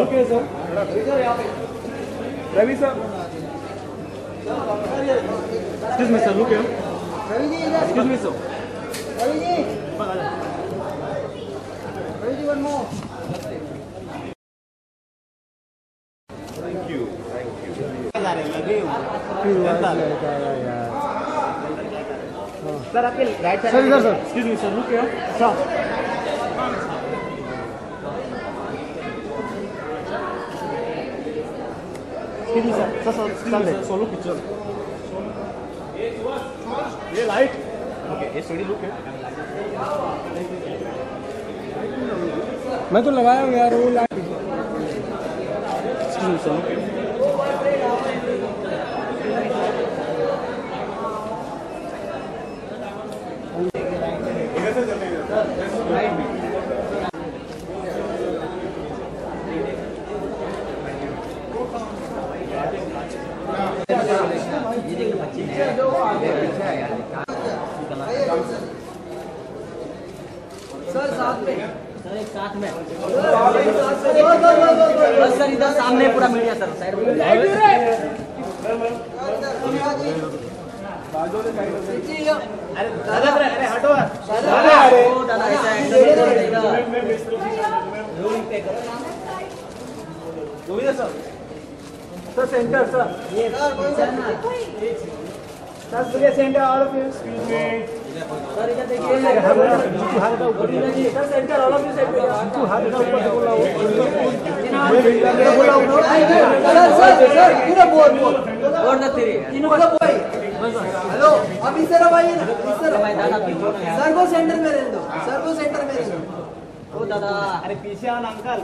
Okay sir, Ravi sir, excuse me sir, look excuse me sir, Ravi ji one more, thank you sir, आपके right side sir, excuse me sir, look sir, solo picture ये light okay, ये study look है, मैं तो लगाया हूँ यार वो लाइट। सर साथ में, सर एक साथ में, बस सर इधर सामने पूरा मीडिया सर साइड में, अरे हटो, अरे दादा ऐसा सर सेंटर सर, ये sir centre all of you, excuse me sir, इधर देखिए हाथ का ऊपर sir, centre all of you side पे हाथ का ऊपर बोला सर पूरा बोल ना तेरे हेलो, अब इस तरह भाई ना, इस तरह भाई दादा सर को सेंटर में रहने दो, सर को सेंटर में रहने दो। ओ दादा, अरे पीछे आना अंकल,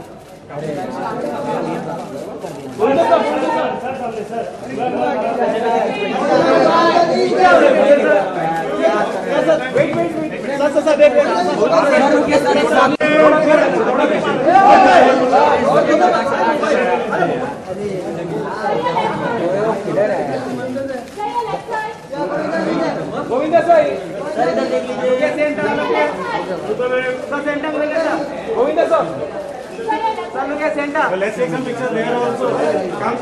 गोविंदा सर इधर देख लीजिए, centre Govinda sir look at center. Well, let's take some pictures there also. Come.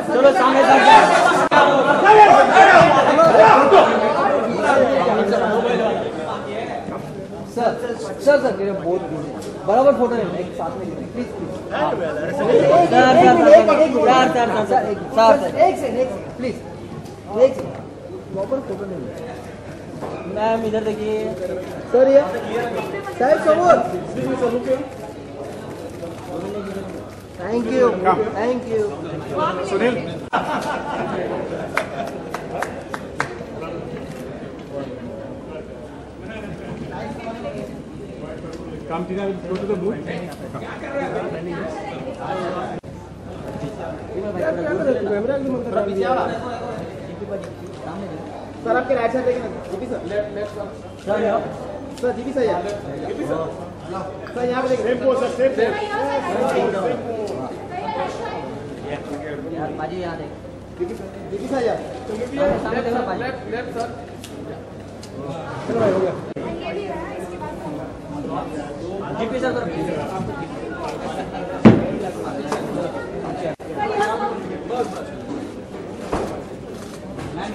चलो सामने सर मेरे बहुत बराबर फोटो लेना, एक साथ में प्लीज प्लीज प्रॉपर फोटो लेना मैम, इधर देखिए सर, ये साइड समोर, थैंक यू सुनील, काम Tina go to the booth, sir आपके राइट साइड देखिए, GP sir left sir GP sir यार, जीपी सर यहाँ पे देखिए, सेम पोज सर, सेम यार बाजी यहाँ देख, जीपी सर यार, लेफ्ट सर, चलो भाई हो गया, GP sir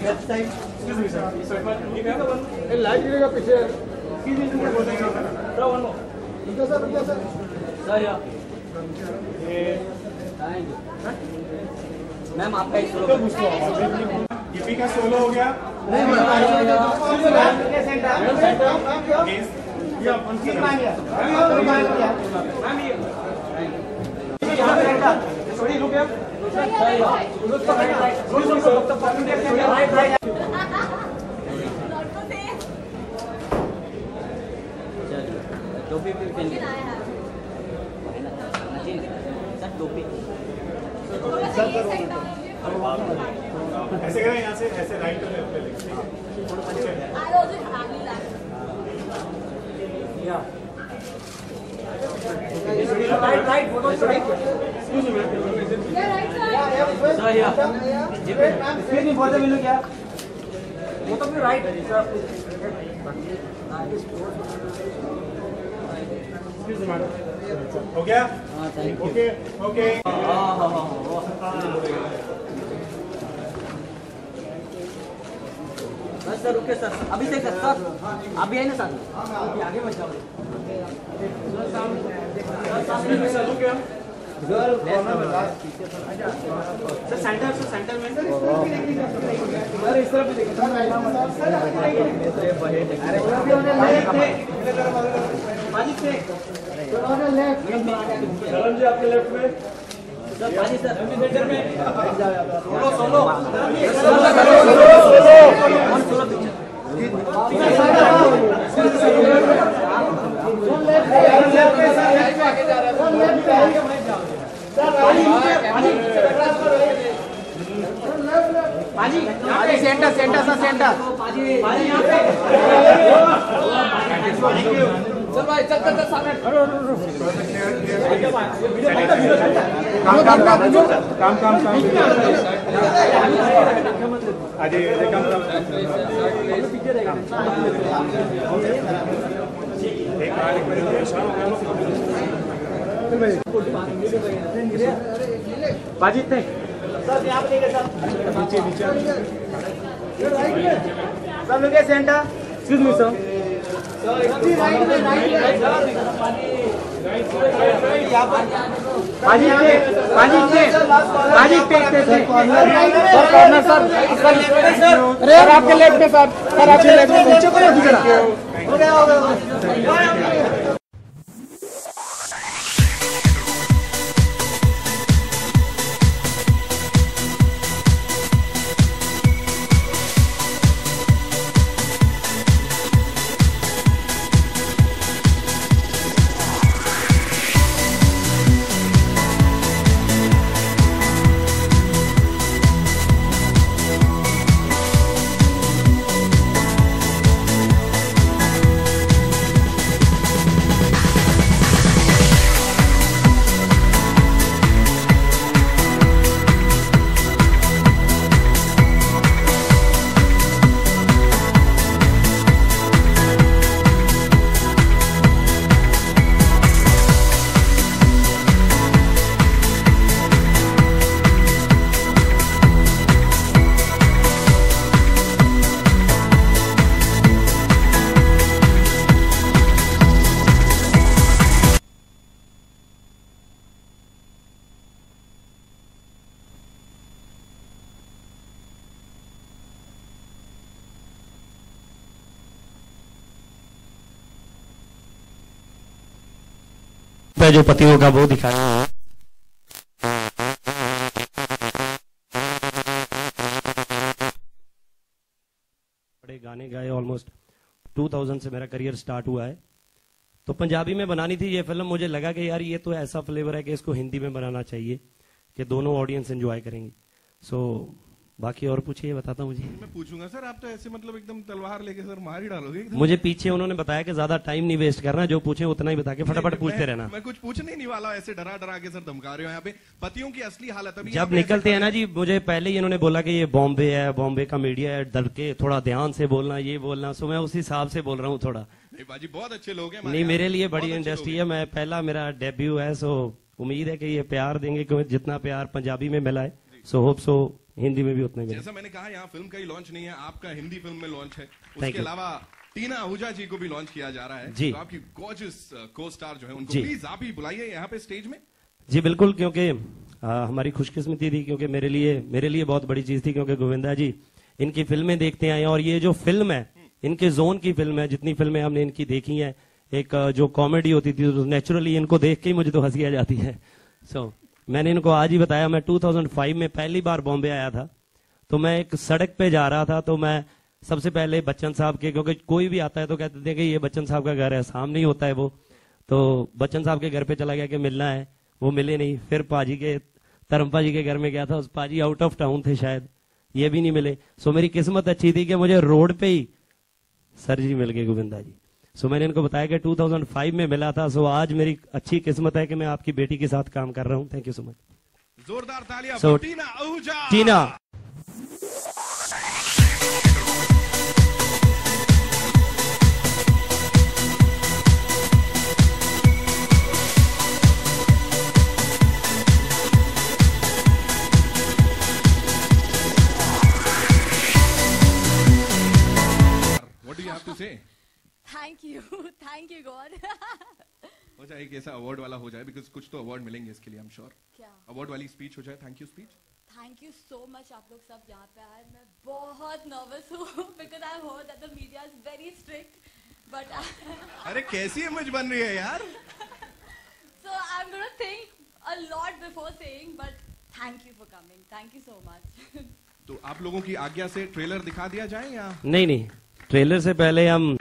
left side, excuse me sir, light गिरेगा पीछे, सर मैम आपका एक सोलो गिपी का सोलो हो गया, टोपी भी पहन सर, टोपी ऐसे करें, यहाँ से ऐसे राइट टू लेफ्ट पे लिखते हैं। हो गया? Okay okay. सर रुके सर, अभी से सर अभी है ना सर, आगे मत जाओ सर, सेंटर में सर इस तरफ भी कलम जी आपके लेफ्ट में, सेंटर में solo centre centre sir, centre चल भाई, चल चल सामने। काम बाजी थे सर, यहाँ पे सर, नीचे नीचे sir, look centre, excuse me sir, sir आपके लेफ्ट में सर, आपके लेफ्ट में नीचे को जो पतियों का वो दिखाया बड़े गाने गाए, ऑलमोस्ट 2000 से मेरा करियर स्टार्ट हुआ है। तो पंजाबी में बनानी थी ये फिल्म, मुझे लगा कि यार ये तो ऐसा फ्लेवर है कि इसको हिंदी में बनाना चाहिए कि दोनों ऑडियंस एंजॉय करेंगे। सो बाकी और पूछिए, बताता हूँ। मुझे मैं पूछूंगा सर, आप तो ऐसे मतलब एकदम तलवार लेके सर मार ही डालोगे एकदम। मुझे पीछे उन्होंने बताया कि ज्यादा टाइम नहीं वेस्ट करना, जो पूछे उतना ही बता के फटाफट पूछते रहना। मैं कुछ पूछने नहीं वाला, ऐसे डरा डरा के सर धमका रहे हो यहाँ पे पतियों की असली हालत। अभी जब निकलते हैं ना जी, मुझे पहले ही इन्होंने बोला कि ये बॉम्बे है, बॉम्बे का मीडिया है, डर के थोड़ा ध्यान से बोलना, ये बोलना। सो मैं उस हिसाब से बोल रहा हूँ थोड़ा। नहीं बाजी, बहुत अच्छे लोग हैं। नहीं, मेरे लिए बड़ी इंडस्ट्री है, मैं पहला मेरा डेब्यू है। सो उम्मीद है कि ये प्यार देंगे, क्योंकि जितना प्यार पंजाबी में मिला है, सो होप सो हिंदी में भी उतना ही। जैसा मैंने कहा, यहाँ फिल्म का ही लॉन्च नहीं है, आपका हिंदी फिल्म में लॉन्च है। उसके अलावा टीना आहूजा जी को भी लॉन्च किया जा रहा है जी। तो आपकी गॉर्जियस को स्टार जो है उनको प्लीज आप ही बुलाइए यहाँ पे स्टेज में। जी बिल्कुल, क्योंकि हमारी खुशकिस्मती थी, क्योंकि मेरे लिए बहुत बड़ी चीज थी, क्योंकि गोविंदा जी इनकी फिल्में देखते आए, और ये जो फिल्म है इनके जोन की फिल्म है। जितनी फिल्में हमने इनकी देखी हैं, एक जो कॉमेडी होती थी, तो नेचुरली इनको देख के ही मुझे तो हंसी आ जाती है। सो मैंने इनको आज ही बताया, मैं 2005 में पहली बार बॉम्बे आया था, तो मैं एक सड़क पे जा रहा था, तो मैं सबसे पहले बच्चन साहब के, क्योंकि कोई भी आता है तो कहते थे कि ये बच्चन साहब का घर है, सामने ही होता है वो, तो बच्चन साहब के घर पे चला गया कि मिलना है, वो मिले नहीं। फिर पाजी के, धर्मपा जी के घर में गया था, उस पाजी आउट ऑफ टाउन थे शायद, ये भी नहीं मिले। सो मेरी किस्मत अच्छी थी कि मुझे रोड पे ही सर जी मिल गए, गोविंदा जी। सो मैंने इनको बताया कि 2005 में मिला था। सो आज मेरी अच्छी किस्मत है कि मैं आपकी बेटी के साथ काम कर रहा हूँ। Thank you so much. जोरदार तालियां So, Tina Ahuja. Tina. What do you have to say? Thank you God. हो जाए एक ऐसा अवार्ड वाला हो जाए, बिकॉज कुछ तो अवार्ड मिलेंगे इसके लिए, आई एम श्योर। क्या अवार्ड वाली स्पीच हो जाए, thank you speech. Thank you so much. आप लोग सब यहाँ पे आए, मैं बहुत नर्वस हूँ because I heard that the media is very strict but अरे कैसी इमेज बन रही है यार। So I am gonna think a lot before saying, but thank you for coming, thank you so much. तो आप लोगों की आज्ञा से ट्रेलर दिखा दिया जाए या नहीं, ट्रेलर से पहले हम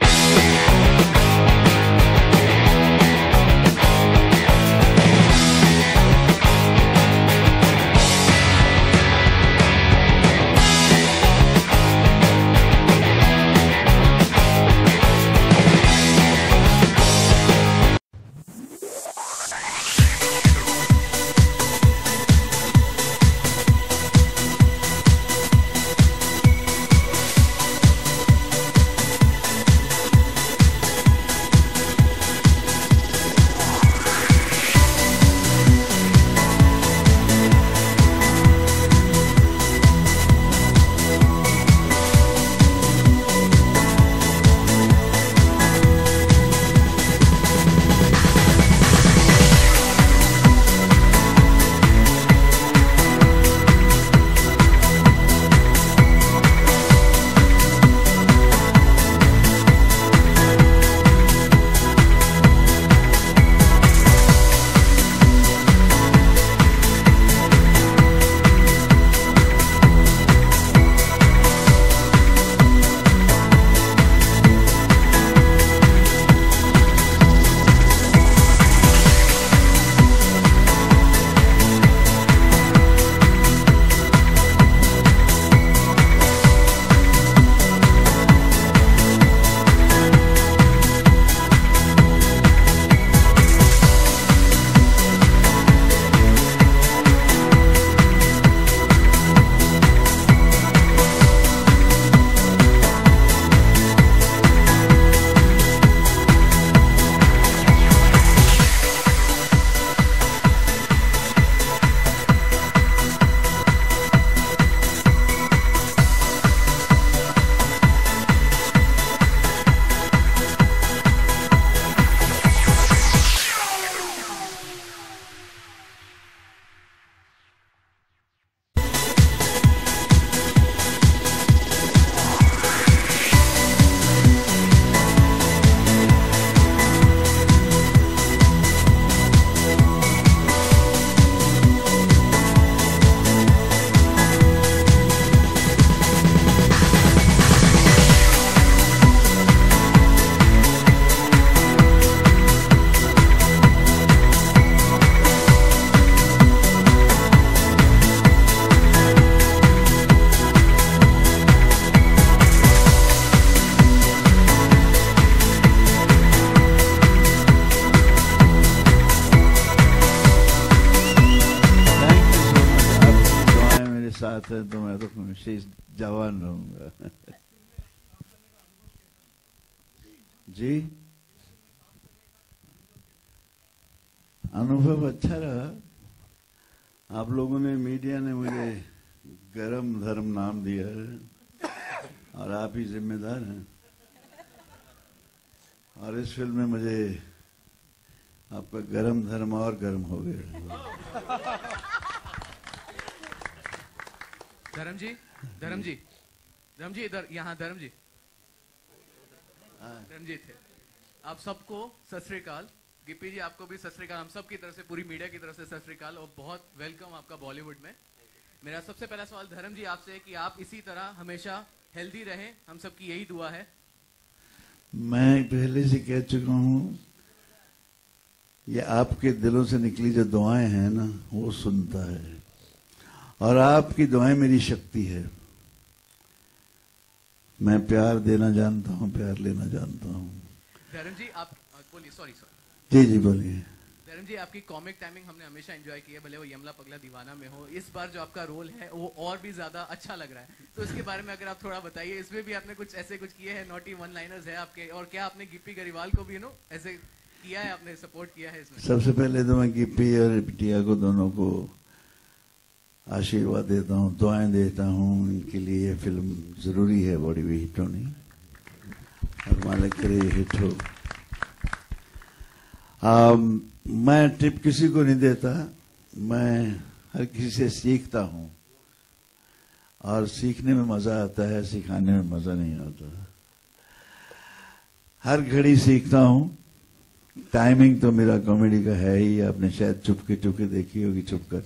साथ है तो मैं तो हमेशा जवान रहूंगा। जी अनुभव अच्छा रहा। आप लोगों ने, मीडिया ने मुझे गरम धर्म नाम दिया है और आप ही जिम्मेदार हैं। और इस फिल्म में मुझे आपका गरम धर्म और गर्म हो गया। धर्म जी इधर, यहाँ धर्म जी थे। आप सबको सत श्री अकाल। गिप्पी जी आपको भी सत श्री अकाल। हम सब की तरफ से, पूरी मीडिया की तरफ से सत श्री अकाल और बहुत वेलकम आपका बॉलीवुड में। मेरा सबसे पहला सवाल धर्म जी आपसे है कि आप इसी तरह हमेशा हेल्दी रहें, हम सबकी यही दुआ है। मैं पहले से कह चुका हूं, ये आपके दिलों से निकली जो दुआएं हैं ना, वो सुनता है और आपकी दुआएं मेरी शक्ति है। मैं प्यार देना जानता हूं, प्यार लेना जानता हूं। धर्म जी आप बोलिए। सॉरी। जी जी बोलिए। धर्म जी आपकी कॉमिक टाइमिंग हमने हमेशा एंजॉय की है, भले वो यमला पगला दीवाना में हो। इस बार जो आपका रोल है वो और भी ज्यादा अच्छा लग रहा है, तो इसके बारे में अगर आप थोड़ा बताइए। इसमें भी आपने कुछ ऐसे कुछ किए हैं, नॉटी वन लाइनर्स है आपके, और क्या आपने गिप्पी गरीवाल को भी ऐसे किया है, आपने सपोर्ट किया है इसमें? सबसे पहले तो मैं गिप्पी और बिटिया को दोनों को आशीर्वाद देता हूँ, दुआएं देता हूँ। इनके लिए ये फिल्म जरूरी है, बड़ी भी हिट होनी, और मालिक करे हिट हो। मैं टिप किसी को नहीं देता, मैं हर किसी से सीखता हूँ, और सीखने में मजा आता है, सिखाने में मजा नहीं आता। हर घड़ी सीखता हूँ। टाइमिंग तो मेरा कॉमेडी का है ही, आपने शायद चुपके देखी होगी, चुपकर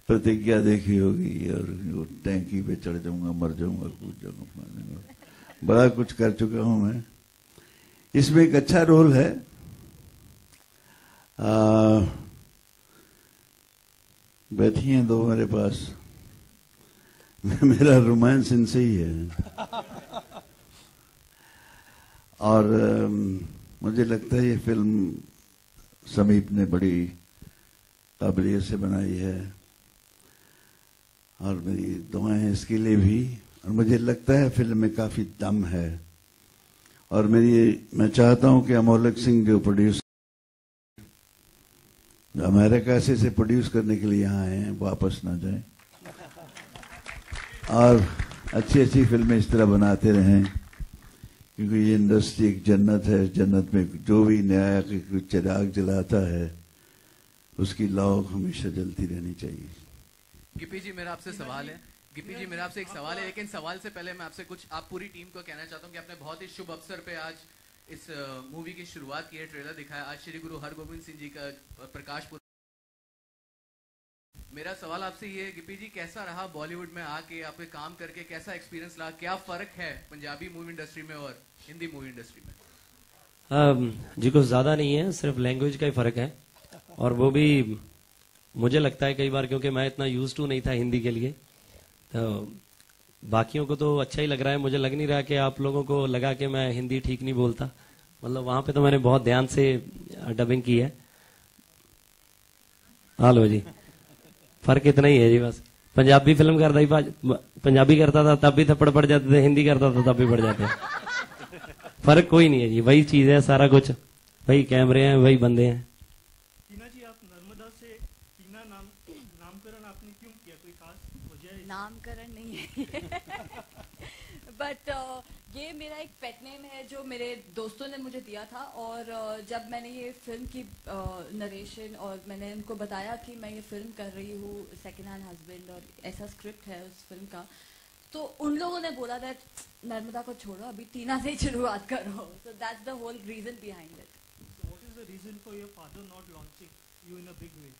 प्रतिज्ञा देखी होगी, और वो टैंकी पे चढ़ जाऊंगा, मर जाऊंगा, कूद जाऊंगा, बड़ा कुछ कर चुका हूं मैं। इसमें एक अच्छा रोल है। बैठी हैं दो मेरे पास, मेरा रोमांस इनसे ही है। और मुझे लगता है ये फिल्म समीप ने बड़ी काबिलियत से बनाई है, और मेरी दुआएं इसके लिए भी। और मुझे लगता है फिल्म में काफी दम है, और मैं चाहता हूं कि अमोलक सिंह जो प्रोड्यूस अमेरिका से प्रोड्यूस करने के लिए यहाँ आए हैं, वापस ना जाएं, और अच्छी अच्छी फिल्में इस तरह बनाते रहें, क्योंकि ये इंडस्ट्री एक जन्नत है। जन्नत में जो भी नया चिराग जलाता है उसकी लौ हमेशा जलती रहनी चाहिए। गिप्पी जी मेरा आपसे सवाल है। गिप्पी जी मेरा आपसे एक सवाल है, लेकिन सवाल से पहले मैं आपसे कुछ, आप पूरी टीम को कहना चाहता हूँ कि आपने बहुत ही शुभ अवसर पे आज इस मूवी की शुरुआत की है, ट्रेलर दिखाया। आज श्री गुरु हरगोविंद सिंह जी का प्रकाश पुरब। मेरा सवाल आपसे ये है गिप्पी जी, कैसा रहा बॉलीवुड में आके आपके काम करके, कैसा एक्सपीरियंस रहा? क्या फर्क है पंजाबी मूवी इंडस्ट्री में और हिंदी मूवी इंडस्ट्री में? जी कुछ ज्यादा नहीं है, सिर्फ लैंग्वेज का ही फर्क है, और वो भी मुझे लगता है कई बार, क्योंकि मैं इतना यूज टू नहीं था हिंदी के लिए। तो बाकियों को तो अच्छा ही लग रहा है, मुझे लग नहीं रहा कि आप लोगों को लगा कि मैं हिंदी ठीक नहीं बोलता। मतलब वहां पे तो मैंने बहुत ध्यान से डबिंग की है। हालो जी, फर्क इतना ही है जी बस। पंजाबी फिल्म करता ही पंजाबी करता था तब भी थप्पड़ पड़ जाते थे, हिंदी करता था तब भी पड़ जाते। फर्क कोई नहीं है जी, वही चीज है, सारा कुछ वही कैमरे हैं, वही बंदे हैं। टीना जी, आप नर्मदा से टीना नामकरण आपने क्यों किया? कोई खास वजह है? नामकरण नहीं है बट ये मेरा एक पेट नेम है जो मेरे दोस्तों ने मुझे दिया था। और जब मैंने ये फिल्म की नरेशन और मैंने उनको बताया कि मैं ये फिल्म कर रही हूँ, सेकंड हैंड हस्बैंड, और ऐसा स्क्रिप्ट है उस फिल्म का, तो उन लोगों ने बोला दैट नर्मदा को छोड़ो, अभी टीना से ही शुरुआत करो। So that's the whole reason behind it. What is the reason for your father not launching you in a big way?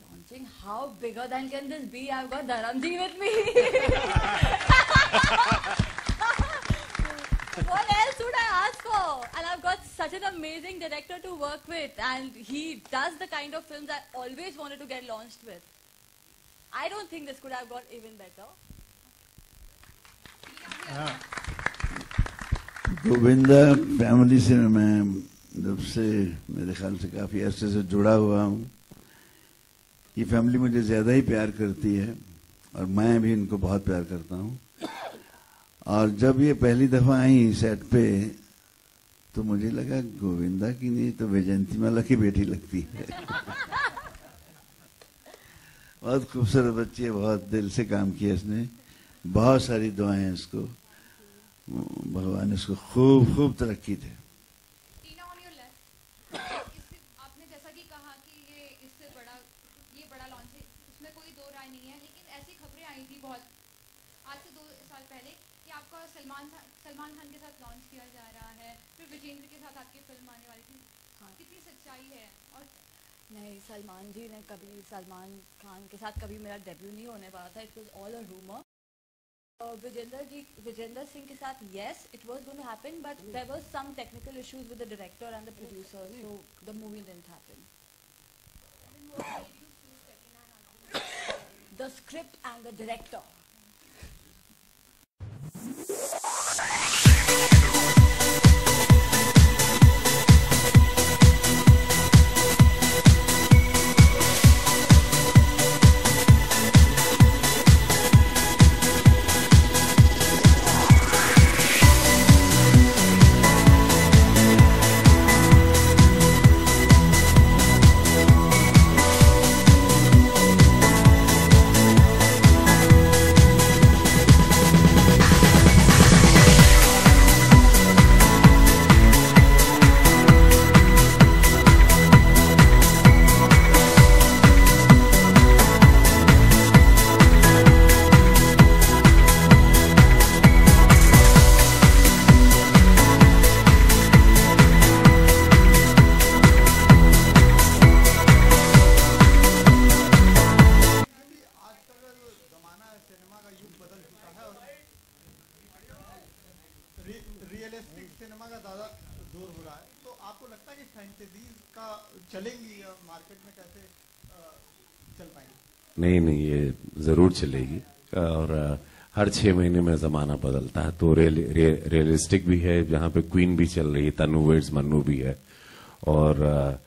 Launching? How bigger than can this be? I've got Dharamji with me. What else would I ask for? And I've got such an amazing director to work with, and he does the kind of films I always wanted to get launched with. I don't think this could have got even better. Govinda family से मैं जब से मेरे ख्याल से काफी अरसे से जुड़ा हुआ हूँ। ये फैमिली मुझे ज्यादा ही प्यार करती है, और मैं भी इनको बहुत प्यार करता हूँ। और जब ये पहली दफा आई सेट पे, तो मुझे लगा गोविंदा की नहीं तो वैजयंतीमाला की बेटी लगती है। बहुत खूबसूरत बच्ची है, बहुत दिल से काम किया इसने, बहुत सारी दुआएं हैं इसको, भगवान इसको खूब खूब तरक्की दे। आपने जैसा कि कहा कि ये बड़ा लॉन्च है, उसमें कोई दो राय नहीं है, लेकिन ऐसी खबरें आई थी बहुत आज से 2 साल पहले कि आपका सलमान खान के साथ लॉन्च किया जा रहा है, फिर विजेंद्र के साथ आपकी फिल्म आने वाली थी। हाँ, कितनी सच्चाई है? और नहीं, सलमान खान के साथ कभी मेरा डेब्यू नहीं होने वाला था। It was all a rumour. Vijender Singh के साथ yes, it was going to happen, but there were some technical issues with the director and the producer, so the movie didn't happen. The script and the director. तो आपको लगता है कि fantasies का चलेंगी market में, कैसे चल पाएंगी? नहीं, ये जरूर चलेगी और हर 6 महीने में जमाना बदलता है, तो रियलिस्टिक भी है, जहां पे क्वीन भी चल रही है, तनु वेड्स मन्नू भी है और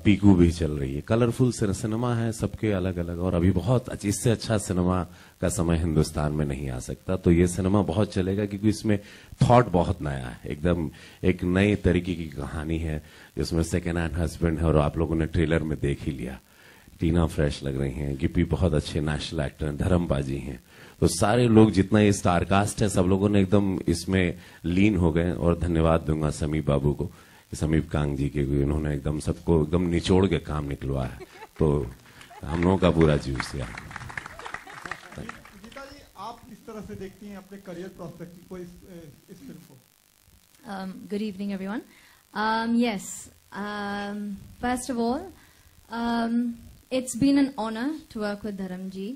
पीकू भी चल रही है। कलरफुल सिनेमा है, सबके अलग अलग, और अभी बहुत इससे अच्छा सिनेमा का समय हिंदुस्तान में नहीं आ सकता। तो ये सिनेमा बहुत चलेगा क्योंकि इसमें थॉट बहुत नया है, एकदम एक नई तरीके की कहानी है जिसमें सेकेंड हैंड हस्बैंड है, और आप लोगों ने ट्रेलर में देख ही लिया। टीना फ्रेश लग रही हैं, गिप्पी बहुत अच्छे नेशनल एक्टर हैं, धर्म बाजी हैं, तो सारे लोग जितना ये स्टार कास्ट है सब लोगों ने एकदम इसमें लीन हो गए। और धन्यवाद दूंगा समीप बाबू को, समीप कांग जी के, उन्होंने एकदम सबको एकदम निचोड़ के काम निकलवाया, तो हम लोगों का पूरा जूस यार। गीता जी, आप किस तरह से देखती हैं अपने करियर प्रोस्पेक्ट को इस फिल्म को? Good evening, everyone. Yes, first of all, it's been an honor to work with Dharam ji.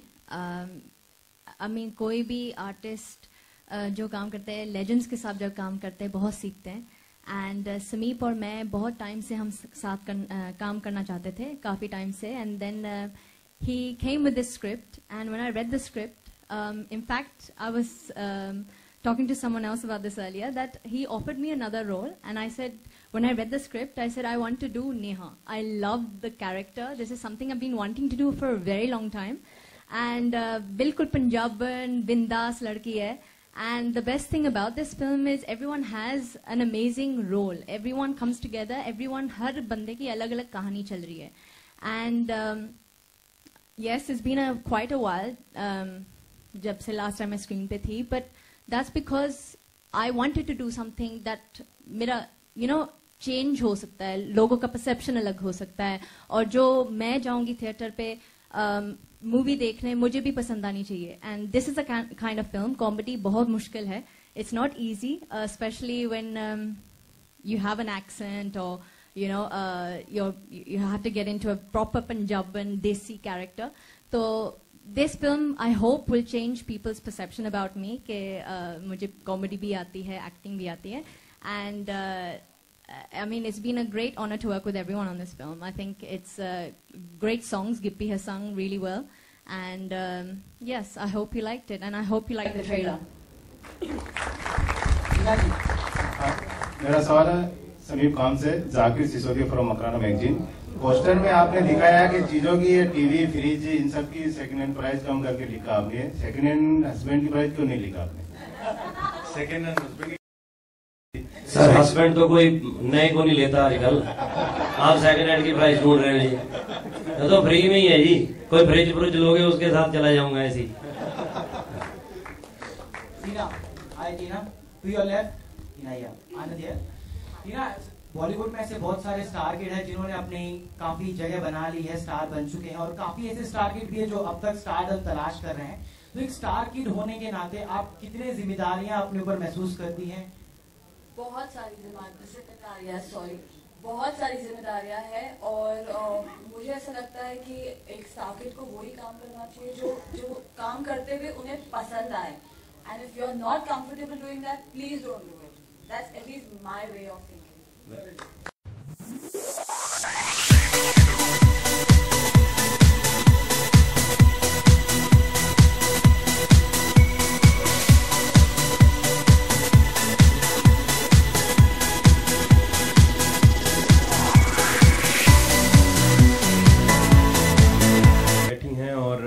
I mean, कोई भी आर्टिस्ट जो काम करते हैं, लेजेंड्स के साथ जब काम करते हैं बहुत सीखते हैं। एंड समीप और मैं बहुत टाइम से हम साथ काम करना चाहते थे, काफ़ी टाइम से। And then he came with this script and when I read the script, in fact, I was talking to someone else about this earlier, that he offered me another role, and I said, when I read the script, I said, I want to do Neha. I love the character. This is something I've been wanting to do for a very long time. And bilkul Punjaban, bindas ladki hai. And the best thing about this film is everyone has an amazing role. Everyone comes together. Everyone, har bande ki alag alag kahani chal rahi hai. And yes, it's been quite a while. जब से last time मैं screen पे थी, but that's because I wanted to do something that मेरा change हो सकता है, लोगों का परसेप्शन अलग हो सकता है, और जो मैं जाऊंगी थिएटर पे मूवी देखने मुझे भी पसंद आनी चाहिए। And this is a kind of film. Comedy बहुत मुश्किल है, it's not easy, specially when you have an accent और you have to get into a proper Punjaban desi character. So this film, I hope, will change people's perception about me कि मुझे comedy भी आती है, acting भी आती है, and I mean, it's been a great honor to work with everyone on this film. I think it's great songs. Gippy has sung really well, and yes, I hope you liked it, and I hope you liked the trailer. मेरा सवाल है समीप खान से, Zakir Sisodia from Makrana magazine. Poster में आपने दिखाया है कि चीजों की टीवी, फ्रिज, इन सब की सेकंड हैंड प्राइस कम करके लिखा आपने, सेकंड हैंड हस्बैंड की प्राइस क्यों नहीं लिखा आपने? Second hand husband, sir husband तो कोई नए को नहीं लेता आजकल, आप सेकंड हैंड की प्राइस ढूंढ रहे हैं जी, तो फ्री में ही है जी, कोई फ्रिज फ्रिज लोगे उसके साथ चला जाऊंगा ऐसी। बॉलीवुड में ऐसे बहुत सारे स्टार किड हैं जिन्होंने अपनी काफी जगह बना ली है, स्टार बन चुके हैं, और काफी ऐसे स्टार किड भी है जो अब तक स्टारडम तलाश कर रहे हैं। तो एक स्टार किड होने के नाते आप कितने जिम्मेदारियां अपने ऊपर महसूस करती हैं? बहुत सारी जिम्मेदारियां, बहुत सारी जिम्मेदारियां हैं, और मुझे ऐसा लगता है कि एक स्टार किड को वही काम करना चाहिए जो काम करते हुए उन्हें पसंद आए। And if you are not comfortable doing that, please don't do it. That's at least my way of thinking. बैठी हैं और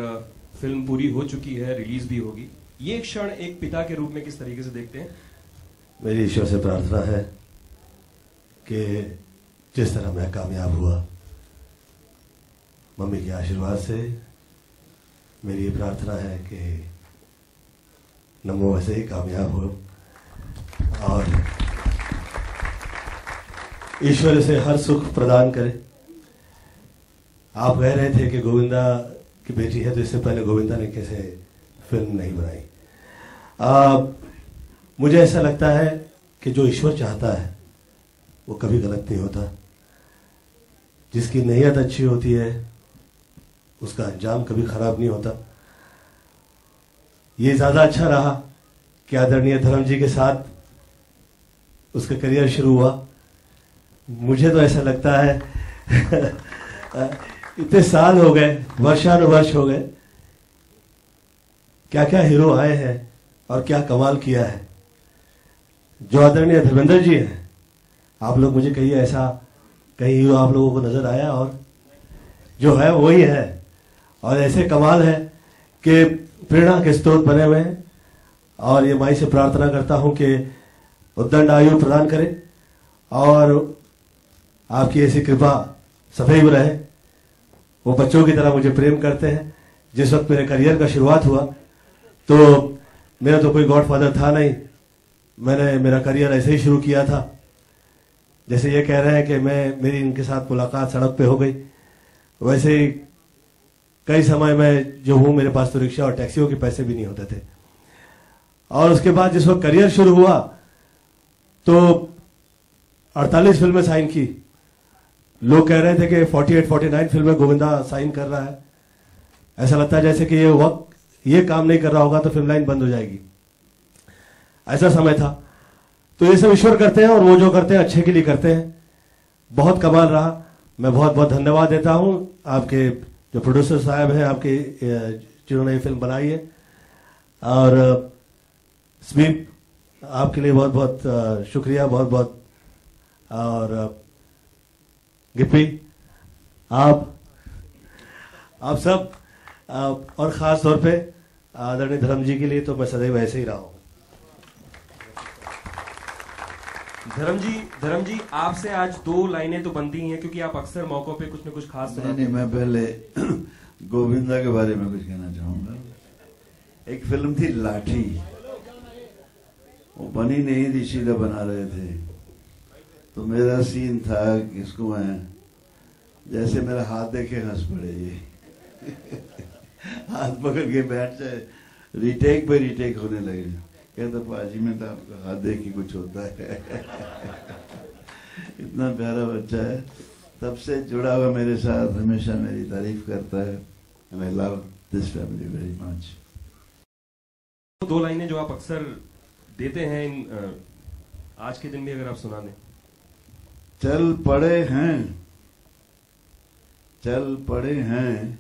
फिल्म पूरी हो चुकी है, रिलीज भी होगी। ये क्षण एक पिता के रूप में किस तरीके से देखते हैं? मेरी ईश्वर से प्रार्थना है कि जिस तरह मैं कामयाब हुआ, मम्मी के आशीर्वाद से मेरी ये प्रार्थना है कि नमो वैसे ही कामयाब हो, और ईश्वर इसे हर सुख प्रदान करे। आप कह रहे थे कि गोविंदा की बेटी है, तो इससे पहले गोविंदा ने कैसे फिल्म नहीं बनाई। मुझे ऐसा लगता है कि जो ईश्वर चाहता है वो कभी गलत नहीं होता। जिसकी नीयत अच्छी होती है उसका अंजाम कभी खराब नहीं होता। ये ज्यादा अच्छा रहा कि आदरणीय धर्म जी के साथ उसका करियर शुरू हुआ, मुझे तो ऐसा लगता है इतने साल हो गए, वर्षानुवर्ष हो गए, क्या क्या हीरो आए हैं और क्या कमाल किया है। जो आदरणीय धर्मेंद्र जी हैं, आप लोग मुझे कहिए ऐसा कहीं हीरो आप लोगों को नजर आया? और जो है वही है, और ऐसे कमाल है कि प्रेरणा के स्रोत बने हुए हैं। और ये माई से प्रार्थना करता हूं कि उद्दंड आयु प्रदान करे और आपकी ऐसी कृपा सदैव रहे। वो बच्चों की तरह मुझे प्रेम करते हैं। जिस वक्त मेरे करियर का शुरुआत हुआ तो मेरा तो कोई गॉडफादर था नहीं, मैंने मेरा करियर ऐसे ही शुरू किया था। जैसे ये कह रहे हैं कि मेरी इनके साथ मुलाकात सड़क पे हो गई, वैसे ही कई समय में जो हूं, मेरे पास तो रिक्शा और टैक्सियों के पैसे भी नहीं होते थे। और उसके बाद जिस वक्त करियर शुरू हुआ तो 48 फिल्में साइन की। लोग कह रहे थे कि 48-49 फिल्में गोविंदा साइन कर रहा है। ऐसा लगता है जैसे कि ये काम नहीं कर रहा होगा तो फिल्म लाइन बंद हो जाएगी। ऐसा समय था। तो ये सब ईश्वर करते हैं और वो जो करते हैं अच्छे के लिए करते हैं। बहुत कमाल रहा। मैं बहुत बहुत धन्यवाद देता हूं आपके जो प्रोड्यूसर साहब हैं, आपके जिन्होंने ये फिल्म बनाई है। और स्मीप, आपके लिए बहुत बहुत शुक्रिया, बहुत बहुत। और गिप्पी, आप सब, और खास तौर पे आदरणीय धर्म जी के लिए तो मैं सदैव ऐसे ही रहा हूं। धर्म जी आपसे आज 2 लाइनें तो बनती ही हैं, क्योंकि आप अक्सर मौकों पे कुछ न कुछ खास नहीं, मैं पहले गोविंदा के बारे में कुछ कहना चाहूंगा। एक फिल्म थी लाठी, वो बनी नहीं थी, सीधा बना रहे थे। तो मेरा सीन था कि इसको मैं, जैसे मेरा हाथ देखे हंस पड़े ये हाथ पकड़ के बैठ जाए, रीटेक पे रीटेक होने लगे। कहता पाजी में तो आपका हाथ देख के कुछ होता है इतना प्यारा बच्चा है, तब से जुड़ा हुआ मेरे साथ, हमेशा मेरी तारीफ करता है। And I love this family very much. 2 लाइनें जो आप अक्सर देते हैं आज के दिन भी अगर आप सुना दें। चल पड़े हैं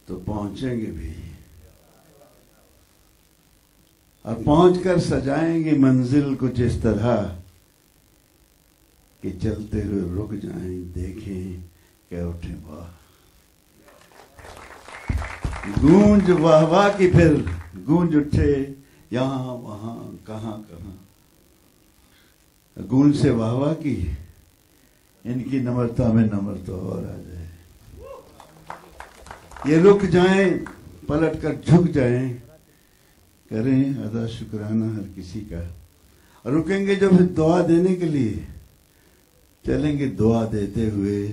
तो पहुंचेंगे भी, और पहुंचकर सजाएंगे मंजिल कुछ इस तरह कि चलते हुए रुक जाएं, देखें क्या उठे वाह। गूंज वाह वाह की फिर गूंज उठे यहां वहां कहां कहां। गूंज से वाह वाह की, इनकी नम्रता में नम्रता और आ जाए। ये रुक जाएं, पलट कर झुक जाएं, करें अदा शुक्राना हर किसी का। और रुकेंगे जब दुआ देने के लिए, चलेंगे दुआ देते हुए।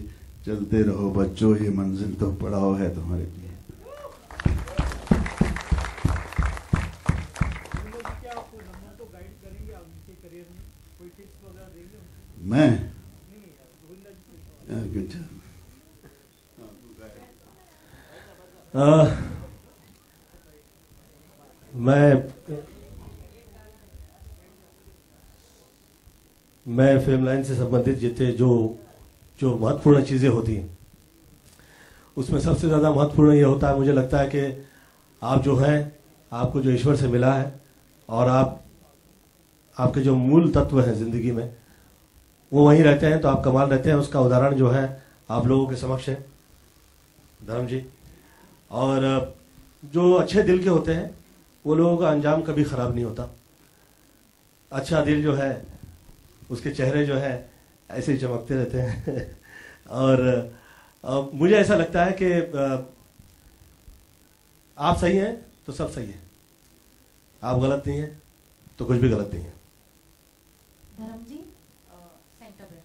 चलते रहो बच्चों, ये मंजिल तो पड़ाव है तुम्हारे लिए। मैं मैं फिल्म लाइन से संबंधित जितने जो महत्वपूर्ण चीजें होती हैं, उसमें सबसे ज्यादा महत्वपूर्ण ये होता है, मुझे लगता है कि आप जो हैं, आपको जो ईश्वर से मिला है और आपके जो मूल तत्व हैं जिंदगी में, वो वहीं रहते हैं तो आप कमाल रहते हैं। उसका उदाहरण जो है आप लोगों के समक्ष है धर्म जी। और जो अच्छे दिल के होते हैं वो लोगों का अंजाम कभी खराब नहीं होता। अच्छा दिल जो है उसके चेहरे जो है ऐसे ही चमकते रहते हैं और मुझे ऐसा लगता है कि आप सही हैं तो सब सही है, आप गलत नहीं हैं तो कुछ भी गलत नहीं है। धर्म जी सेंटर पे।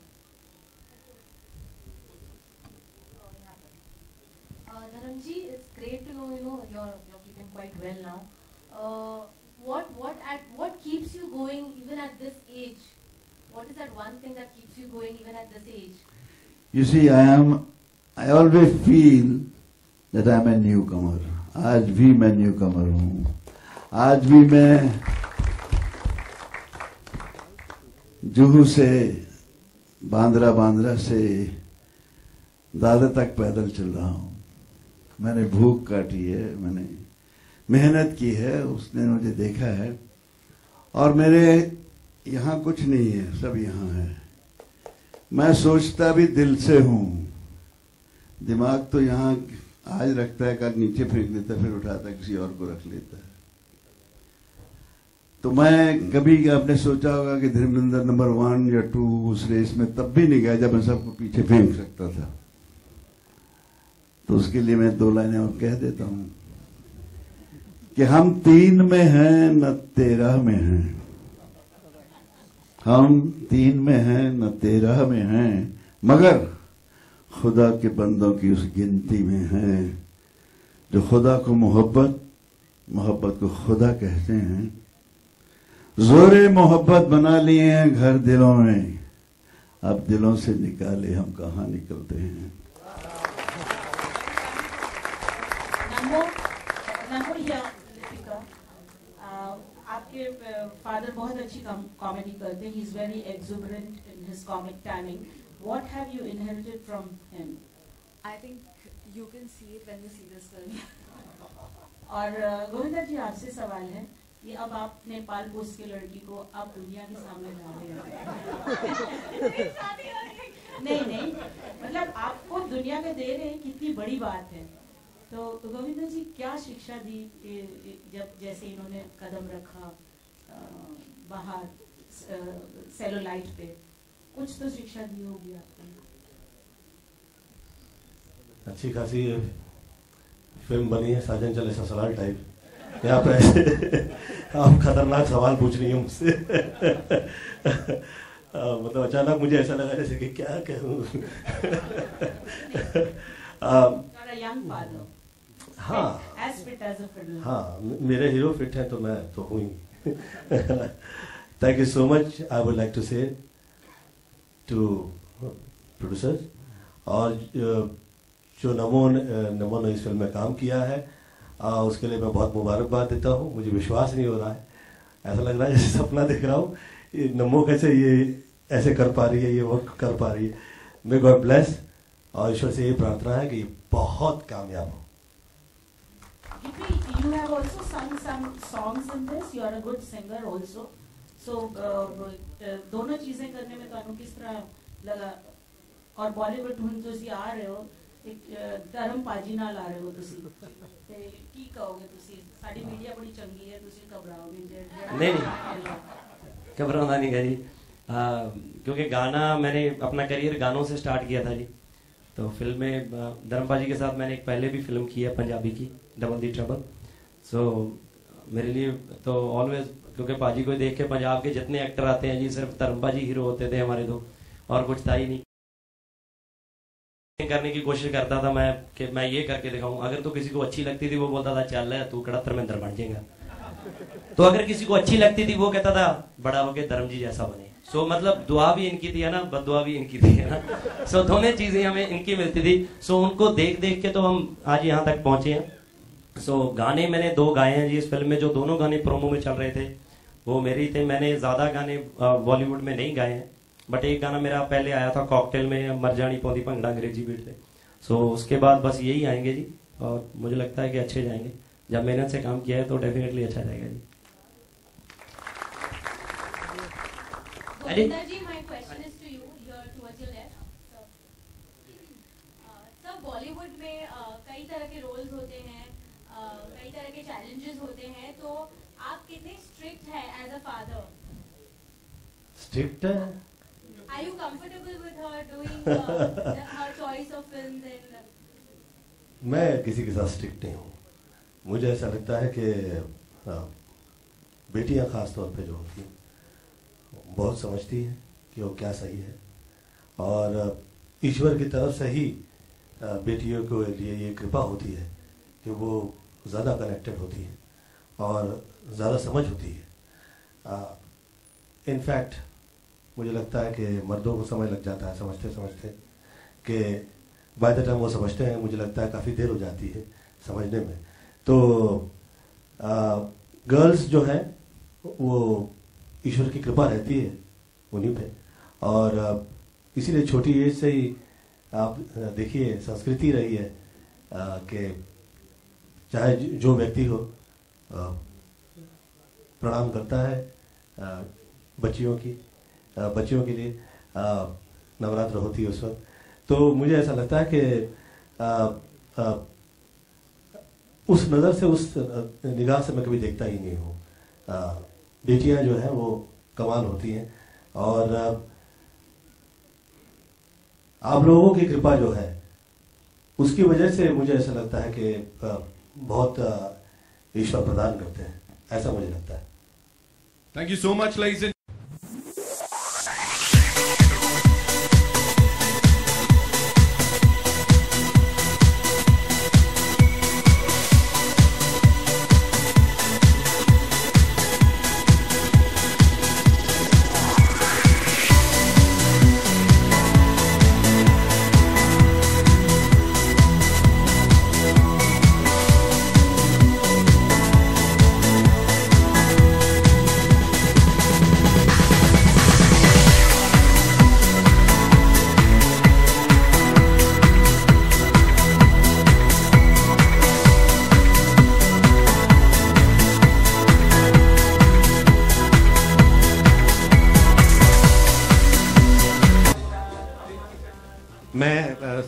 धर्म जी, it's great to know you're keeping quite well now. What keeps you going even at this age? What is that one thing that keeps you going even at this age? You see, I always feel that I'm a newcomer. आज भी मैं newcomer हूँ। आज भी मैं जुहू से बांद्रा से दादर तक पैदल चल रहा हूं। मैंने भूख काटी है, मैंने मेहनत की है, उसने मुझे देखा है। और मेरे यहाँ कुछ नहीं है, सब यहाँ है। मैं सोचता भी दिल से हूं। दिमाग तो यहाँ आज रखता है, कल नीचे फेंक देता, फिर उठाता किसी और को रख लेता है। तो मैं कभी आपने सोचा होगा कि धर्मेंद्र नंबर 1 या 2 उस रेस में तब भी नहीं गया जब मैं सबको पीछे फेंक सकता था। तो उसके लिए मैं 2 लाइनें और कह देता हूं कि हम 3 में हैं न 13 में हैं। हम 3 में हैं न 13 में हैं, मगर खुदा के बंदों की उस गिनती में हैं जो खुदा को मोहब्बत, मोहब्बत को खुदा कहते हैं। जोरे मोहब्बत बना लिए हैं घर दिलों में, अब दिलों से निकाले हम कहाँ निकलते हैं। आपके फादर बहुत अच्छी कॉमेडी करते हैं। He is very exuberant in his comic timing. What have you inherited from him? I think you can see it when you see this film. और गोविंदा जी, आपसे सवाल है कि अब आप नेपाल पोस्ट के लड़की को अब दुनिया के सामने ला रहे हैं। नहीं, मतलब आपको दुनिया में दे रहे हैं, कितनी बड़ी बात है। तो गोविंदा जी, क्या शिक्षा दी जब जैसे इन्होंने कदम रखा बाहर सेलुलाइट पे? कुछ तो शिक्षा दी होगी आपको। अच्छी खासी फिल्म बनी है, साजन चले ससुराल टाइप। यहाँ पे ऐसे आप खतरनाक सवाल पूछ रही हैं मुझसे। मतलब अचानक मुझे ऐसा लगा जैसे कि क्या कहूँ। हाँ, हाँ, मेरे हीरो फिट हैं तो मैं तो हूँ ही। Thank you so much. I would like to say to producers और जो नमो ने इस फिल्म में काम किया है, उसके लिए मैं बहुत मुबारकबाद देता हूँ। मुझे विश्वास नहीं हो रहा है, ऐसा लग रहा है जैसे सपना देख रहा हूँ। नमो कैसे ये ऐसे कर पा रही है, ये वर्क कर पा रही है। मे गॉड ब्लेस, और ईश्वर से ये प्रार्थना है कि बहुत कामयाब हो। You have also sung some songs in this. You are a good singer also. So दोनों चीजें करने में ਤੁਹਾਨੂੰ किस तरह लगा? और बॉलीवुड ਹੁਣ ਤੁਸੀਂ ਆ ਰਹੇ ਹੋ, ਇੱਕ ਧਰਮ ਪਾਜੀ ਨਾਲ ਆ ਰਹੇ ਹੋ ਤੁਸੀਂ, ਤੇ ਕੀ ਕਹੋਗੇ ਤੁਸੀਂ? ਸਾਡੀ ਮੀਡੀਆ ਬੜੀ ਚੰਗੀ ਹੈ, ਤੁਸੀਂ ਘਬਰਾਓਗੇ? नहीं, घबराना नहीं है जी, क्योंकि गाना मैंने अपना करियर गानों से स्टार्ट किया था जी। तो फिल्म में धर्मपा जी के साथ मैंने एक पहले भी फिल्म की है पंजाबी की, डबल दी ट्रबल। सो मेरे लिए तो ऑलवेज, क्योंकि पाजी को देख के पंजाब के जितने एक्टर आते हैं जी, सिर्फ धर्मपा जी हीरो होते थे हमारे, तो और कुछ था ही नहीं। करने की कोशिश करता था मैं कि मैं ये करके दिखाऊं। अगर तो किसी को अच्छी लगती थी वो बोलता था चल तू कड़ा धर्मेंद्र बन जाएगा। तो अगर किसी को अच्छी लगती थी वो कहता था बड़ा होके धर्म जी जैसा बने। सो मतलब दुआ भी इनकी थी है ना, बददुआ भी इनकी थी है ना। सो दोनों चीजें हमें इनकी मिलती थी। सो उनको देख देख के तो हम आज यहाँ तक पहुंचे हैं। सो गाने मैंने 2 गाए हैं जी इस फिल्म में। जो दोनों गाने प्रोमो में चल रहे थे वो मेरे ही थे। मैंने ज्यादा गाने बॉलीवुड में नहीं गाए हैं, बट एक गाना मेरा पहले आया था कॉकटेल में, मर जानी पौधी भंगड़ा अंग्रेजी बीट पे। सो उसके बाद बस यही आएंगे जी, और मुझे लगता है कि अच्छे जाएंगे। जब मेहनत से काम किया है तो डेफिनेटली अच्छा जाएगा जी। Govinda ji, my question is to you, here towards your left. सब बॉलीवुड में कई तरह के रोल्स होते हैं, कई तरह के चैलेंजेस होते हैं, तो आप कितने स्ट्रिक्ट हैं एज अ फादर? स्ट्रिक्ट है? Are you comfortable with her doing her choice of films and? मैं किसी के साथ स्ट्रिक्ट नहीं हूँ। मुझे ऐसा लगता है कि बेटियां खास तौर पे जो होती हैं बहुत समझती हैं कि वो क्या सही है, और ईश्वर की तरफ से ही बेटियों के लिए ये कृपा होती है कि वो ज़्यादा कनेक्टेड होती है और ज़्यादा समझ होती है। इनफैक्ट मुझे लगता है कि मर्दों को समय लग जाता है समझते समझते, कि बाय द टाइम वो समझते हैं मुझे लगता है काफ़ी देर हो जाती है समझने में। तो गर्ल्स जो है वो ईश्वर की कृपा रहती है उन्हीं पे, और इसीलिए छोटी एज से ही आप देखिए संस्कृति रही है कि चाहे जो व्यक्ति हो प्रणाम करता है बच्चियों के लिए नवरात्र होती है उस वक्त। तो मुझे ऐसा लगता है कि उस नज़र से, उस निगाह से मैं कभी देखता ही नहीं हूँ। बेटियां जो हैं वो कमाल होती हैं, और आप लोगों की कृपा जो है उसकी वजह से मुझे ऐसा लगता है कि बहुत ईश्वर प्रदान करते हैं, ऐसा मुझे लगता है। Thank you so much ladies and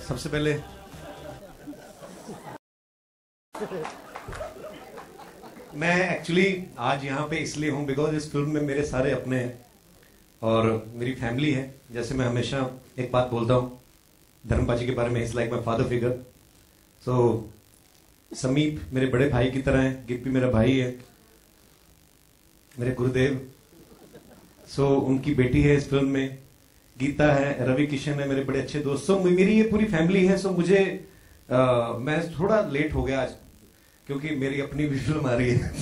सबसे पहले मैं एक्चुअली आज यहाँ पे इसलिए हूँ बिकॉज इस फिल्म में मेरे सारे अपने हैं और मेरी फैमिली है। जैसे मैं हमेशा एक बात बोलता हूँ धर्म पाजी के बारे में, is like my father figure. So Sameep मेरे बड़े भाई की तरह है, गिप्पी मेरा भाई है, मेरे गुरुदेव। सो उनकी बेटी है इस फिल्म में, गीता है, रवि किशन है, मेरे बड़े अच्छे दोस्त। सो मेरी ये पूरी फैमिली है। सो मुझे मैं थोड़ा लेट हो गया आज क्योंकि मेरी अपनी भी फिल्म आ रही है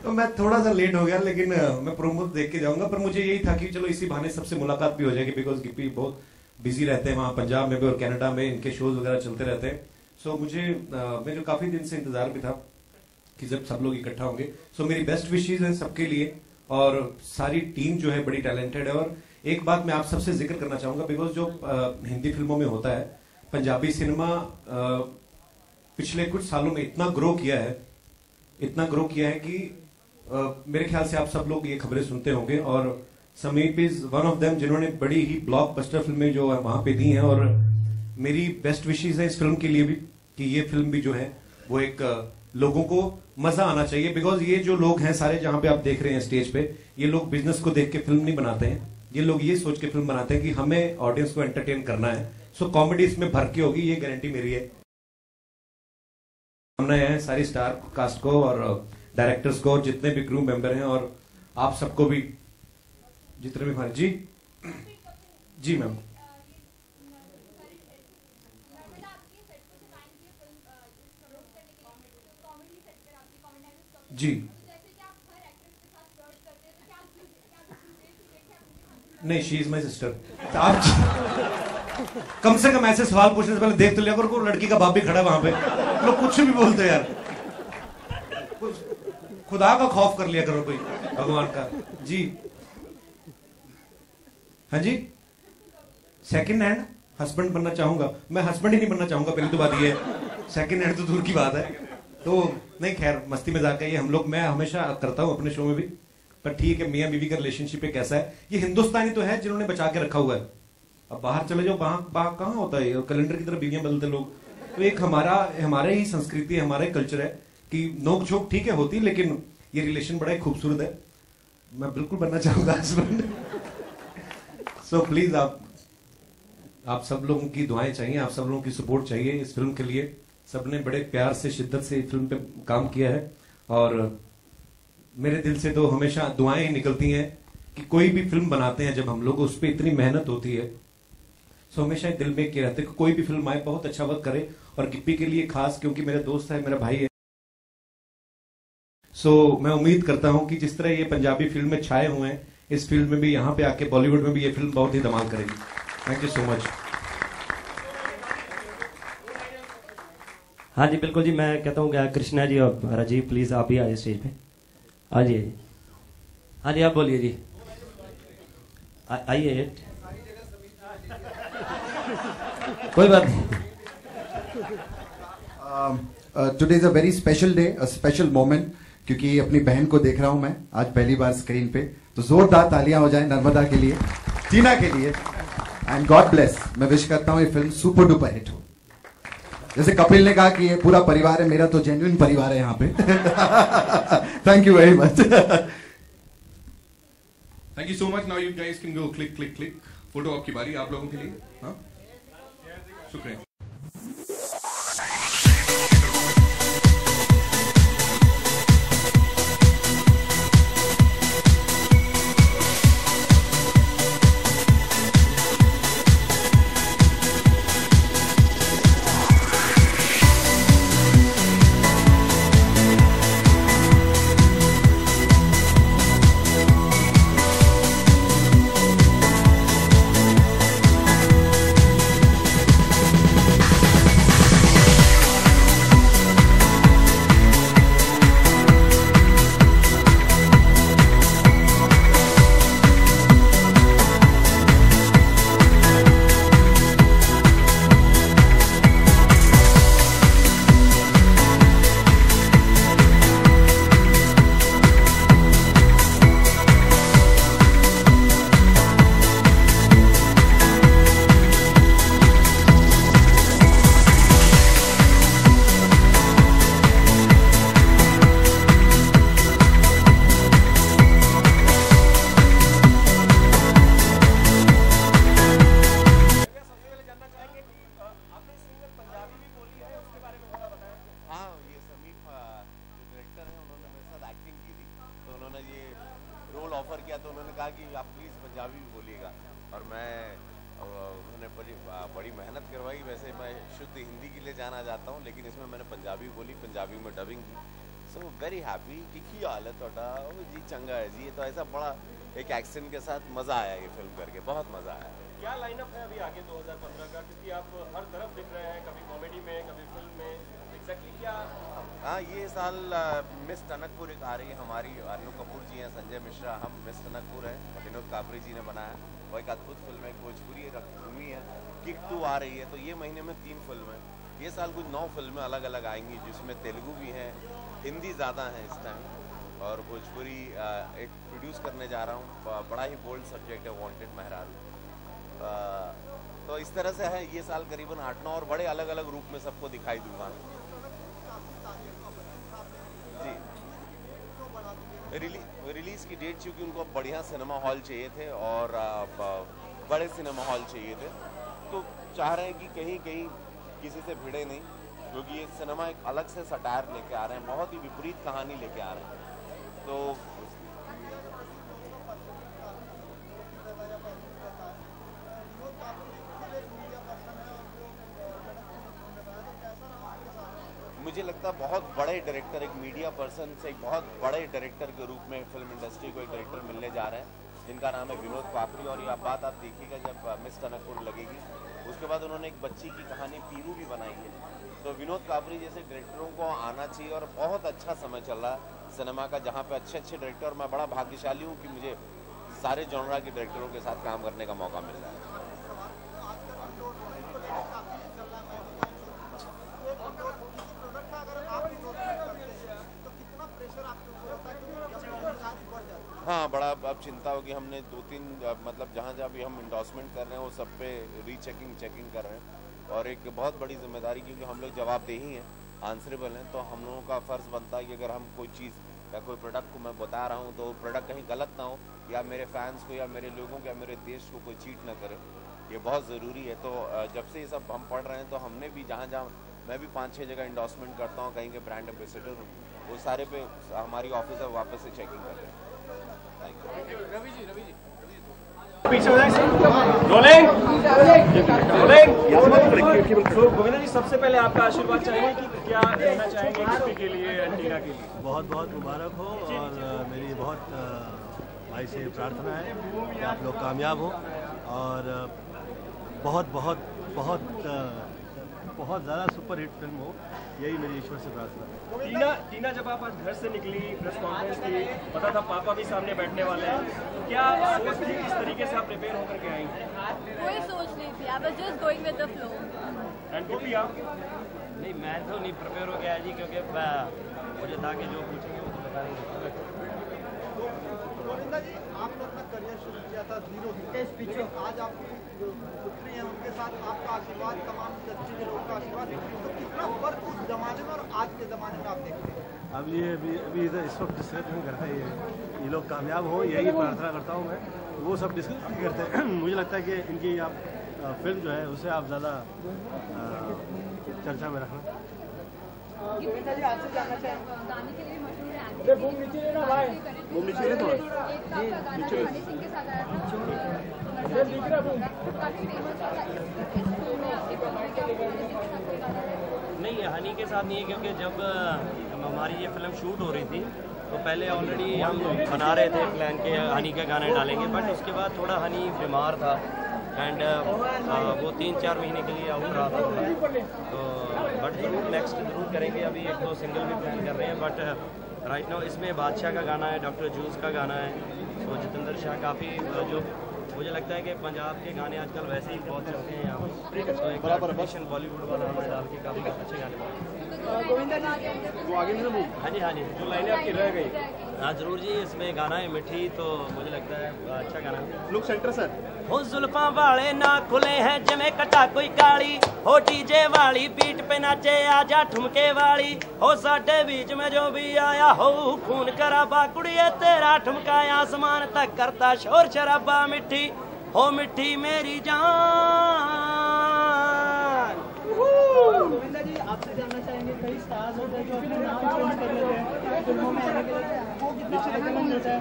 तो मैं थोड़ा सा लेट हो गया, लेकिन मैं प्रोमो देख के जाऊंगा। पर मुझे यही था कि चलो इसी बहाने सबसे मुलाकात भी हो जाएगी, बिकॉज गिप्पी बहुत बिजी रहते हैं वहां पंजाब में भी और कनाडा में, इनके शोज वगैरह चलते रहते हैं। सो मुझे काफी दिन से इंतजार भी था कि जब सब लोग इकट्ठा होंगे। सो मेरी बेस्ट विशेज है सबके लिए, और सारी टीम जो है बड़ी टैलेंटेड है। और एक बात मैं आप सबसे जिक्र करना चाहूंगा, बिकॉज जो हिंदी फिल्मों में होता है, पंजाबी सिनेमा पिछले कुछ सालों में इतना ग्रो किया है कि मेरे ख्याल से आप सब लोग ये खबरें सुनते होंगे, और समीप इज वन ऑफ देम जिन्होंने बड़ी ही ब्लॉकबस्टर फिल्में जो है वहां पे दी हैं। और मेरी बेस्ट विशेज है इस फिल्म के लिए भी कि ये फिल्म भी जो है वो एक लोगों को मजा आना चाहिए। बिकॉज ये जो लोग हैं सारे जहां पे आप देख रहे हैं स्टेज पे, ये लोग बिजनेस को देख के फिल्म नहीं बनाते हैं, ये लोग ये सोच के फिल्म बनाते हैं कि हमें ऑडियंस को एंटरटेन करना है। सो कॉमेडी इसमें भर के होगी, ये गारंटी मेरी है। हमने है सारी स्टार कास्ट को और डायरेक्टर्स को, जितने भी क्रू मेंबर हैं, और आप सबको भी जितने भी हमारे जी मैम जी नहीं, शी इज माई सिस्टर। आप कम से कम ऐसे सवाल पूछने से पहले देख तो लिया करो, को लड़की का बाप भी खड़ा है वहां पे, लोग कुछ भी बोलते यार, खुदा का खौफ कर लिया करो कोई, भगवान का। जी हाँ जी, सेकंड हैंड हस्बैंड बनना चाहूंगा मैं, हस्बैंड ही नहीं बनना चाहूंगा, पहली तो बात ये है। सेकंड हैंड तो दूर की बात है। तो नहीं, खैर मस्ती मजाक है ये, हम लोग, मैं हमेशा करता हूं अपने शो में भी। पर ठीक है, मियां बीवी का रिलेशनशिप एक ऐसा है, ये हिंदुस्तानी तो है जिन्होंने बचा के रखा हुआ है। अब बाहर चले जाओ, बाहर कहाँ होता है, कैलेंडर की तरह बीवियां बदलते लोग। तो एक हमारे ही संस्कृति है, हमारा ही कल्चर है कि नोक झोंक ठीक है होती, लेकिन ये रिलेशन बड़ा ही खूबसूरत है। मैं बिल्कुल बनना चाहूंगा हस्बैंड। सो प्लीज आप सब लोगों की दुआएं चाहिए, आप सब लोगों की सपोर्ट चाहिए इस फिल्म के लिए। सबने बड़े प्यार से, शिद्दत से इस फिल्म पे काम किया है, और मेरे दिल से तो हमेशा दुआएं निकलती हैं कि कोई भी फिल्म बनाते हैं जब हम लोग, उस पर इतनी मेहनत होती है। सो हमेशा दिल में क्या रहता है कि कोई भी फिल्म आए बहुत अच्छा वर्क करे, और गिप्पी के लिए खास, क्योंकि मेरा दोस्त है, मेरा भाई है। सो मैं उम्मीद करता हूं कि जिस तरह ये पंजाबी फिल्म में छाए हुए हैं, इस फिल्म में भी, यहाँ पे आके बॉलीवुड में भी ये फिल्म बहुत ही धमाल करेगी। Thank you so much. हाँ जी बिल्कुल जी, मैं कहता हूँ क्या कृष्णा जी और राजीव प्लीज आप ही आइए स्टेज पे। हाँ जी हाँ जी, आप बोलिए जी। आइए, कोई बात नहीं। Today is a very special day, a special moment, क्योंकि अपनी बहन को देख रहा हूं मैं आज पहली बार स्क्रीन पे। तो जोरदार तालियां हो जाएं नर्मदा के लिए, टीना के लिए, एंड गॉड ब्लेस। मैं विश करता हूं ये फिल्म सुपर डुपर हिट हो। जैसे कपिल ने कहा कि ये पूरा परिवार है, मेरा तो जेन्युइन परिवार है यहाँ पे। Thank you very much. Thank you so much. Now you guys can go click click click. Photo आपकी बारी, आप लोगों के लिए। हाँ, शुक्रिया। बड़ी मेहनत करवाई। वैसे मैं शुद्ध हिंदी के लिए जाना जाता हूँ, लेकिन इसमें मैंने पंजाबी बोली, पंजाबी में डबिंग की। सो वेरी हैप्पी कि हाल है थोड़ा जी, चंगा है जी। तो ऐसा बड़ा एक एक्सेंट के साथ मजा आया ये फिल्म करके, बहुत मजा आया। क्या लाइनअप है अभी आगे 2015 का, क्योंकि आप हर तरफ दिख रहे हैं, कभी कॉमेडी में कभी फिल्म में, एग्जैक्टली क्या? हाँ, ये साल मिस टनकपुर एक आ रही है हमारी, अनु कपूर जी हैं, संजय मिश्रा, हम मिस टनकपुर है, विनोद कापरी जी ने बनाया। वो एक अद्भुत फिल्म है, भोजपुरी रंगभूमि है। किक 2 आ रही है, तो ये महीने में 3 फिल्में। ये साल कुछ 9 फिल्में अलग अलग आएंगी, जिसमें तेलुगु भी हैं, हिंदी ज़्यादा है इस टाइम, और भोजपुरी एक प्रोड्यूस करने जा रहा हूँ। बड़ा ही बोल्ड सब्जेक्ट है, वांटेड मेहरारू। तो इस तरह से है ये साल करीबन 8-9 और बड़े अलग अलग रूप में सबको दिखाई दूंगा जी। रिलीज की डेट, चूंकि उनको बढ़िया सिनेमा हॉल चाहिए थे और बड़े सिनेमा हॉल चाहिए थे, तो चाह रहे हैं कि कहीं कहीं किसी से भिड़े नहीं, क्योंकि ये सिनेमा एक अलग से सटायर लेके आ रहे हैं, बहुत ही विपरीत कहानी लेके आ रहे हैं। तो मुझे लगता है बहुत बड़े डायरेक्टर, एक मीडिया पर्सन से एक बहुत बड़े डायरेक्टर के रूप में फिल्म इंडस्ट्री को एक डायरेक्टर मिलने जा रहे हैं, जिनका नाम है विनोद कापरी। और यह बात आप देखिएगा जब मिस टनकपुर लगेगी, उसके बाद उन्होंने एक बच्ची की कहानी पीरू भी बनाई है। तो विनोद कापरी जैसे डायरेक्टरों को आना चाहिए, और बहुत अच्छा समय चल रहा है सिनेमा का, जहाँ पे अच्छे अच्छे डायरेक्टर, और मैं बड़ा भाग्यशाली हूँ कि मुझे सारे जॉनरा के डायरेक्टरों के साथ काम करने का मौका मिल रहा है। हाँ, बड़ा अब चिंता होगी। हमने 2-3 मतलब जहाँ जहाँ भी हम इंडोर्समेंट कर रहे हैं वो सब पे चेकिंग कर रहे हैं, और एक बहुत बड़ी जिम्मेदारी, क्योंकि हम लोग जवाबदेही हैं, आंसरेबल हैं, तो हम लोगों का फर्ज बनता है कि अगर हम कोई चीज़ या कोई प्रोडक्ट को मैं बता रहा हूँ तो प्रोडक्ट कहीं गलत ना हो, या मेरे फैंस को या मेरे लोगों को या मेरे देश को कोई चीट ना करे, ये बहुत ज़रूरी है। तो जब से ये सब हम पढ़ रहे हैं, तो हमने भी जहाँ जहाँ, मैं भी 5-6 जगह इंडोर्समेंट करता हूँ, कहीं के ब्रांड एम्बेसडर हूँ, वो सारे पे हमारी ऑफिसर वापस से चेकिंग कर रहे हैं। रवि जी पीछे रोलिंग। तो गोविंदा जी, सबसे पहले आपका आशीर्वाद चाहिए कि क्या कहना चाहेंगे गिप्पी के लिए, टीना के लिए? बहुत बहुत मुबारक हो, और मेरी बहुत भाई से प्रार्थना है कि आप लोग कामयाब हो, और बहुत बहुत बहुत बहुत ज़्यादा सुपर हिट फिल्म हो, यही मेरी ईश्वर से प्रार्थना है। टीना जब आप आज घर से निकली, प्रेस कॉन्फ्रेंस की, पता था पापा भी सामने बैठने वाले हैं, क्या सोच थी, किस तरीके से आप प्रिपेयर होकर के आई? कोई सोच नहीं थी, I was just going with the flow. And Gopi आप? नहीं, मैं तो नहीं प्रिपेयर हो गया जी, क्योंकि मुझे था कि जो पूछेंगे वो तो बताएंगे। गोविंदा जी, आपने अपना करियर शुरू किया था 0 से, आज आपकी जो पुत्री है उनके साथ आपका आशीर्वाद, तमाम इंडस्ट्री के लोगों का आशीर्वाद, तो कितना फर्क उस जमाने में और आज के जमाने में आप देखते हैं? अब ये अभी इस वक्त डिस्कस नहीं करते, ये लोग कामयाब हो, यही प्रार्थना करता हूँ मैं। वो सब डिस्कस नहीं करते। मुझे लगता है कि इनकी आप फिल्म जो है उसे आप ज़्यादा चर्चा में रखना। गोविंदा जी, आपसे जानना चाहेंगे, गाने के लिए मशहूर है वो नीचे लेना भाई, वो नीचे ले थोड़ा, एक का गाना हनी सिंह के साथ आया था, काफी फेमस था। इस फिल्म में आपकी भूमिका हनी सिंह के साथ कोई गाना है? नहीं, हनी के साथ नहीं है, क्योंकि जब हमारी ये फिल्म शूट हो रही थी तो पहले ऑलरेडी हम बना रहे थे प्लान के हनी के गाने डालेंगे, बट उसके बाद थोड़ा हनी बीमार था एंड वो 3-4 महीने के लिए आउट रहा था, तो बट जरूर नेक्स्ट जरूर करेंगे। अभी 1-2 सिंगल भी प्लान कर रहे हैं, बट राइट नाउ इसमें बादशाह का गाना है, डॉक्टर जूस का गाना है, तो जितेंद्र शाह काफ़ी जो मुझे लगता है कि पंजाब के गाने आजकल वैसे ही बहुत चलते हैं यहाँ पर, तो एक ट्रेडिशन बॉलीवुड वाला हमने डाल के काफ़ी अच्छे गाने। गोविंदा जी, वो आगे नहीं, हाँ जी, जो लाइनें आपकी रह गई। हाँ जरूर जी, इसमें गाना है मिठी, तो मुझे लगता है अच्छा गाना है। लुक सेंटर सर, हो जुल्फां वाले ना खुले हैं जिमें कटा कोई काली, हो डीजे वाली बीट पे नाचे आजा ठुमके वाली, हो साडे बीच में जो भी आया हो खून खराबा, कुड़िए तेरा ठुमका आसमान तक करता शोर शराबा, मिठी हो मिठी मेरी जान। गोविंदा जी, आपसे जानना चाहेंगे, कई स्टार्स होते हैं जो अपने नाम चेंज कर लेते हैं फिल्मों में आने के लिए, वो कितना फायदेमंद होता है?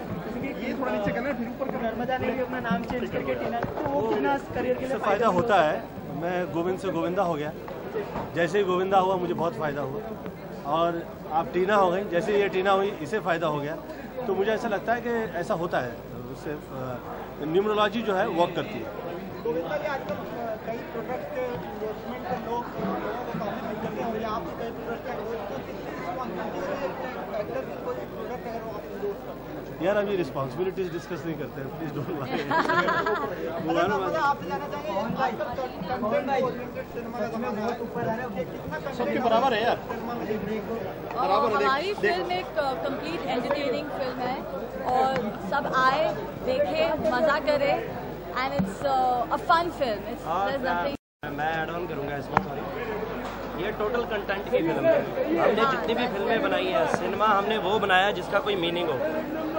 ये थोड़ा नीचे करना है, फिर ऊपर का नर्मदा ने भी अपना नाम चेंज करके टीना, तो वो कितना करियर के लिए फ़ायदा होता है। मैं गोविंद से गोविंदा हो गया, जैसे ही गोविंदा हुआ मुझे बहुत फ़ायदा हुआ, और आप टीना हो गई, जैसे ये टीना हुई इसे फ़ायदा हो गया, तो मुझे ऐसा लगता है कि ऐसा होता है, उससे न्यूमरोलॉजी जो है वर्क करती है। गोविंदा जी, आजकल कई प्रोडक्ट के एंडोर्समेंट पर लोगों को काफ़ी मिल जाते हैं, और यहाँ पर कई प्रोडक्ट यार अभी रिस्पॉन्सिबिलिटीज डिस्कस नहीं करते हैं, प्लीज डोंट वरी। सबके बराबर है यार, हमारी फिल्म एक कंप्लीट एंटरटेनिंग फिल्म है, और सब आए देखे मजा करे, and it's a fun film. मैं ऐड ऑन करूंगा इसमें, सॉरी, ये टोटल कंटेंट की फिल्म है। हमने जितनी भी फिल्में बनाई है, सिनेमा हमने वो बनाया जिसका कोई मीनिंग हो।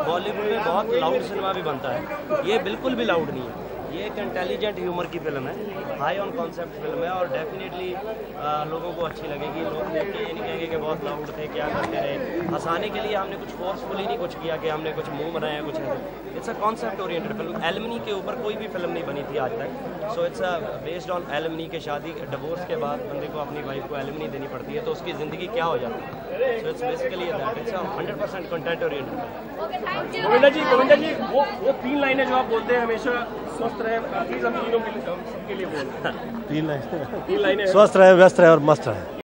बॉलीवुड में बहुत लाउड सिनेमा भी बनता है, ये बिल्कुल भी लाउड नहीं है, ये एक इंटेलिजेंट ह्यूमर की फिल्म है, हाई ऑन कॉन्सेप्ट फिल्म है, और डेफिनेटली लोगों को अच्छी लगेगी। लोग देख के ये नहीं कहेंगे कि बहुत लाउड थे, क्या करते रहे। हंसाने के लिए हमने कुछ फोर्सफुली नहीं कुछ किया कि हमने कुछ मुंह बनाया कुछ नहीं। It's a concept oriented film. Alumni के ऊपर कोई भी फिल्म नहीं बनी थी आज तक, so it's based on alumni के शादी डिवोर्स के बाद बंदे को अपनी वाइफ को एलुमनी देनी पड़ती है, तो उसकी ज़िंदगी क्या हो जाती है। So it's basically that, it's 100% content oriented. Govinda ji, वो 3 लाइनें जो आप बोलते हैं हमेशा, स्वस्थ रहे, प्लीज हम तीनों के लिए सबके लिए बोल 3 लाइनें, स्वस्थ रहे, व्यस्त रहे और मस्त रहे।